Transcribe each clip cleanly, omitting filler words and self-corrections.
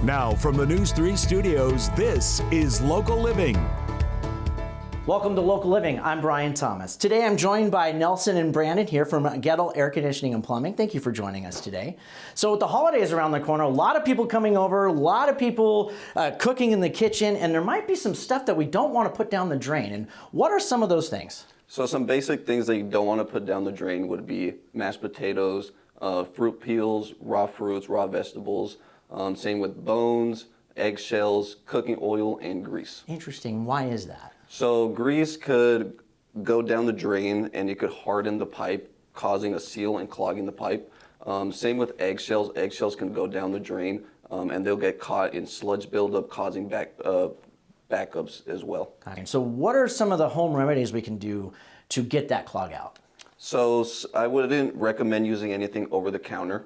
Now from the News 3 studios, this is Local Living. Welcome to Local Living. I'm Brian Thomas. Today I'm joined by Nelson and Brandon here from Goettl Air Conditioning and Plumbing. Thank you for joining us today. So with the holidays around the corner, a lot of people coming over, a lot of people cooking in the kitchen, and there might be some stuff that we don't want to put down the drain. And what are some of those things? So some basic things that you don't want to put down the drain would be mashed potatoes, fruit peels, raw fruits, raw vegetables, same with bones, eggshells, cooking oil, and grease. Interesting. Why is that? So grease could go down the drain and it could harden the pipe, causing a seal and clogging the pipe. Same with eggshells. Eggshells can go down the drain and they'll get caught in sludge buildup, causing backups as well. So what are some of the home remedies we can do to get that clog out? So I wouldn't recommend using anything over the counter.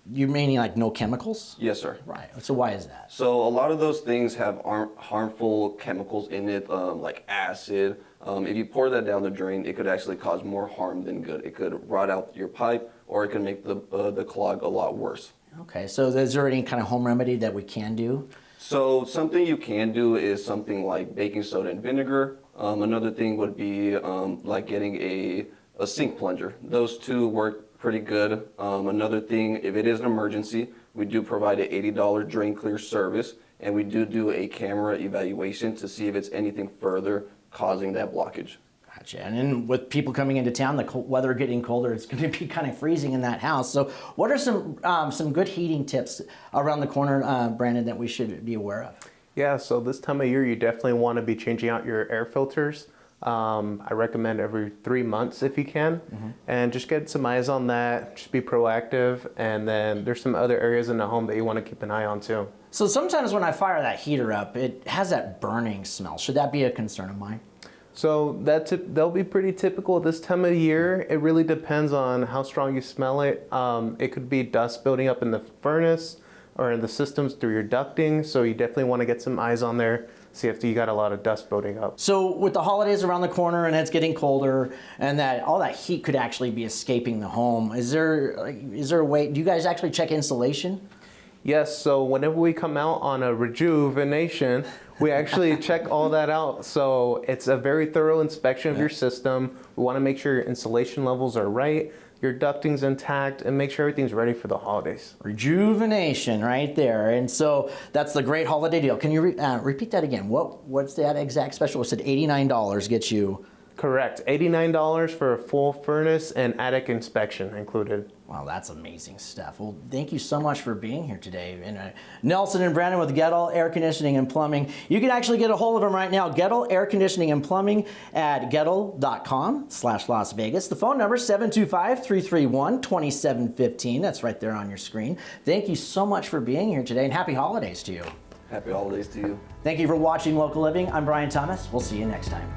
You meaning like no chemicals? Yes, sir. Right. So why is that? So a lot of those things have harmful chemicals in it, like acid. If you pour that down the drain, it could actually cause more harm than good. It could rot out your pipe, or it can make the clog a lot worse. Okay. So is there any kind of home remedy that we can do? So something you can do is something like baking soda and vinegar. Another thing would be like getting a sink plunger. Those two work pretty good. Another thing, if it is an emergency, we do provide an $80 drain clear service, and we do a camera evaluation to see if it's anything further causing that blockage. Gotcha. And then with people coming into town, the weather getting colder, it's going to be kind of freezing in that house. So what are some good heating tips around the corner, Brandon, that we should be aware of? Yeah, so this time of year, you definitely want to be changing out your air filters. I recommend every 3 months if you can, and just get some eyes on that, just be proactive, and then there's some other areas in the home that you want to keep an eye on too. So sometimes when I fire that heater up, it has that burning smell. Should that be a concern of mine? So they'll be pretty typical this time of year. It really depends on how strong you smell it. It could be dust building up in the furnace or in the systems through your ducting, so you definitely want to get some eyes on there. See if you got a lot of dust building up. So with the holidays around the corner and it's getting colder and that all that heat could actually be escaping the home, is there a way, do you guys actually check insulation? Yes, so whenever we come out on a rejuvenation, we actually check all that out. So it's a very thorough inspection of your system. We want to make sure your insulation levels are right, your ducting's intact, and make sure everything's ready for the holidays. Rejuvenation right there. And so that's the great holiday deal. Can you repeat that again? What's that exact special? It said $89 gets you. Correct, $89 for a full furnace and attic inspection included. Wow, that's amazing stuff. Well, thank you so much for being here today. And Nelson and Brandon with Goettl Air Conditioning and Plumbing. You can actually get a hold of them right now, Goettl Air Conditioning and Plumbing at goettl.com/Las Vegas. The phone number is 725-331-2715. That's right there on your screen. Thank you so much for being here today, and happy holidays to you. Happy holidays to you. Thank you for watching Local Living. I'm Brian Thomas. We'll see you next time.